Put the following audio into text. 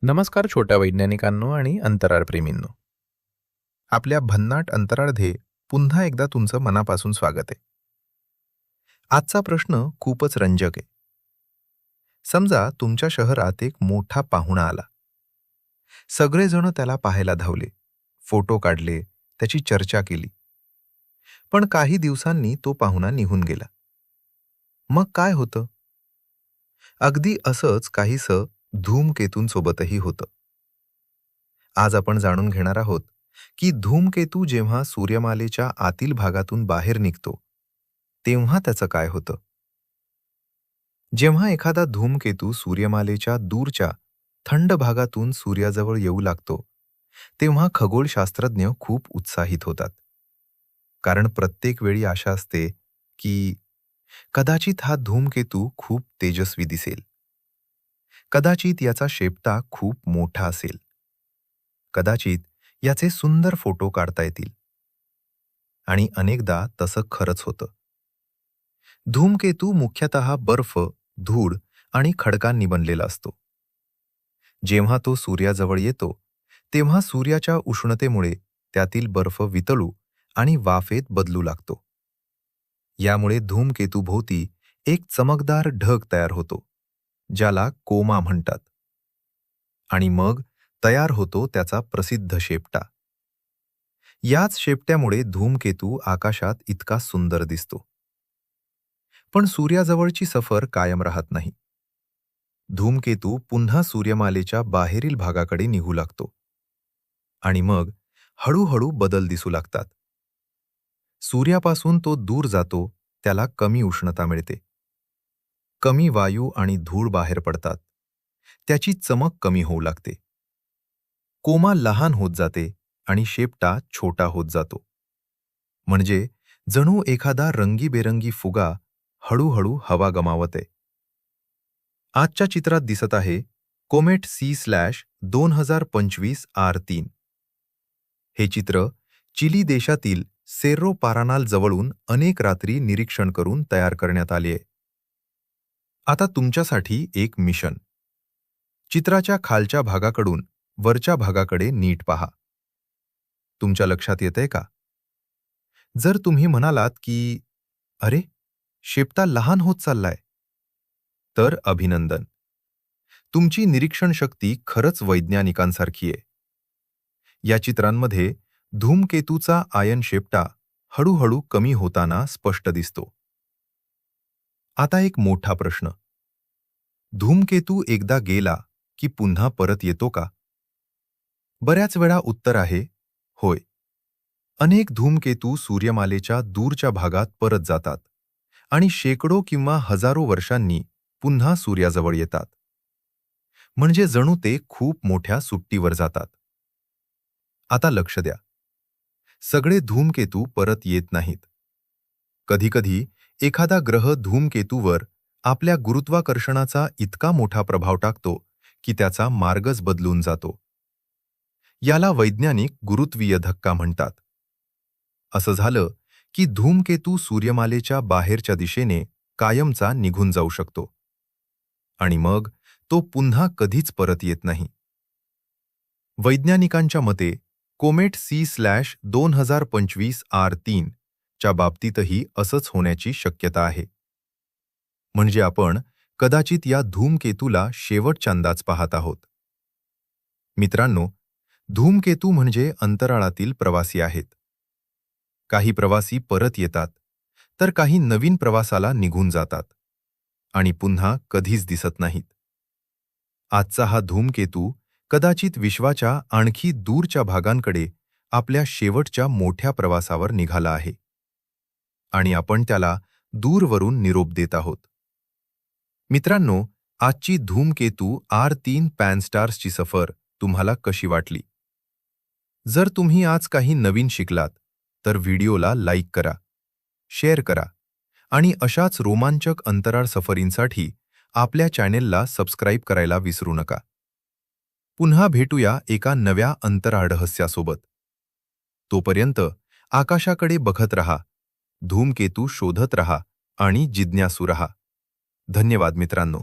नमस्कार छोट्या वैज्ञानिकांनो आणि अंतराळप्रेमींनो. आपल्या भन्नाट अंतराळध्ये पुन्हा एकदा तुमचं मनापासून स्वागत आहे. आजचा प्रश्न खूपच रंजक आहे. समजा तुमच्या शहरात एक मोठा पाहुणा आला. सगळेजण त्याला पाहायला धावले, फोटो काढले, त्याची चर्चा केली. पण काही दिवसांनी तो पाहुणा निघून गेला. मग काय होतं? अगदी असंच काहीसं धूमकेतूंसोबतही होतं. आज आपण जाणून घेणार आहोत की धूमकेतू जेव्हा सूर्यमालेच्या आतील भागातून बाहेर निघतो तेव्हा त्याचं काय होतं. जेव्हा एखादा धूमकेतू सूर्यमालेच्या दूरच्या थंड भागातून सूर्याजवळ येऊ लागतो तेव्हा खगोलशास्त्रज्ञ खूप उत्साहित होतात. कारण प्रत्येक वेळी आशा असते की कदाचित हा धूमकेतू खूप तेजस्वी दिसेल, कदाचित याचा शेपटा खूप मोठा असेल, कदाचित याचे सुंदर फोटो काढता येतील. आणि अनेकदा तसं खरंच होतं. धूमकेतू मुख्यतः बर्फ, धूळ आणि खडकांनी बनलेला असतो. जेव्हा तो सूर्याजवळ येतो तेव्हा सूर्याच्या उष्णतेमुळे त्यातील बर्फ वितळू आणि वाफेत बदलू लागतो. यामुळे धूमकेतूभोवती एक चमकदार ढग तयार होतो, ज्याला कोमा म्हणतात. आणि मग तयार होतो त्याचा प्रसिद्ध शेपटा. याच शेपट्यामुळे धूमकेतू आकाशात इतका सुंदर दिसतो. पण सूर्याजवळची सफर कायम राहत नाही. धूमकेतू पुन्हा सूर्यमालेच्या बाहेरील भागाकडे निघू लागतो. आणि मग हळूहळू बदल दिसू लागतात. सूर्यापासून तो दूर जातो त्याला कमी उष्णता मिळते. कमी वायू आणि धूळ बाहेर पडतात. त्याची चमक कमी होऊ लागते. कोमा लहान होत जाते आणि शेपटा छोटा होत जातो. म्हणजे जणू एखादा रंगीबेरंगी फुगा हळूहळू हवा गमावते. आजच्या चित्रात दिसत आहे कोमेट C/2025R3. हे चित्र चिली देशातील सेर्रो पारानाल जवळून अनेक रात्री निरीक्षण करून तयार करण्यात आले आहे. आता तुमच्यासाठी एक मिशन. चित्राच्या खालच्या भागाकडून वरच्या भागाकडे नीट पहा. तुमच्या लक्षात येतंय का? जर तुम्ही म्हणालात की अरे, शेपटा लहान होत चाललाय, तर अभिनंदन. तुमची निरीक्षण शक्ती खरंच वैज्ञानिकांसारखी आहे. या चित्रांमध्ये धूमकेतूचा आयन शेपटा हळूहळू कमी होताना स्पष्ट दिसतो. आता एक मोठा प्रश्न. धूमकेतू एकदा गेला की पुन्हा परत येतो का? बऱ्याच वेळा उत्तर आहे होय. अनेक धूमकेतू सूर्यमालेच्या दूरच्या भागात परत जातात आणि शेकडो किंवा हजारो वर्षांनी पुन्हा सूर्याजवळ येतात. म्हणजे जणू ते खूप मोठ्या सुट्टीवर जातात. आता लक्ष द्या. सगळे धूमकेतू परत येत नाहीत. कधीकधी एखादा ग्रह धूमकेतूवर आपल्या गुरुत्वाकर्षणाचा इतका मोठा प्रभाव टाकतो की त्याचा मार्गच बदलून जातो. याला वैज्ञानिक गुरुत्वीय धक्का म्हणतात. असं झालं की धूमकेतू सूर्यमालेच्या बाहेरच्या दिशेने कायमचा निघून जाऊ शकतो. आणि मग तो पुन्हा कधीच परत येत नाही. वैज्ञानिकांच्या मते कोमेट C/2025R3 च्या बाबतीतही असंच होण्याची शक्यता आहे. म्हणजे आपण कदाचित या धूमकेतूला शेवटच्यांदाच पाहत आहोत. मित्रांनो, धूमकेतू म्हणजे अंतराळातील प्रवासी आहेत. काही प्रवासी परत येतात, तर काही नवीन प्रवासाला निघून जातात आणि पुन्हा कधीच दिसत नाहीत. आजचा हा धूमकेतू कदाचित विश्वाच्या आणखी दूरच्या भागांकडे आपल्या शेवटच्या मोठ्या प्रवासावर निघाला आहे. आणि आपण त्याला दूरवरून निरोप देत आहोत. मित्रांनो, आजची धूमकेतू R3 पॅनस्टार्सची सफर तुम्हाला कशी वाटली? जर तुम्ही आज काही नवीन शिकलात तर व्हिडिओला लाईक करा, शेअर करा आणि अशाच रोमांचक अंतराळ सफरींसाठी आपल्या चॅनेलला सबस्क्राईब करायला विसरू नका. पुन्हा भेटूया एका नव्या अंतराळ रहस्यासोबत. तोपर्यंत आकाशाकडे बघत रहा, धूमकेतू शोधत रहा आणि जिज्ञासू रहा. धन्यवाद मित्रांनो.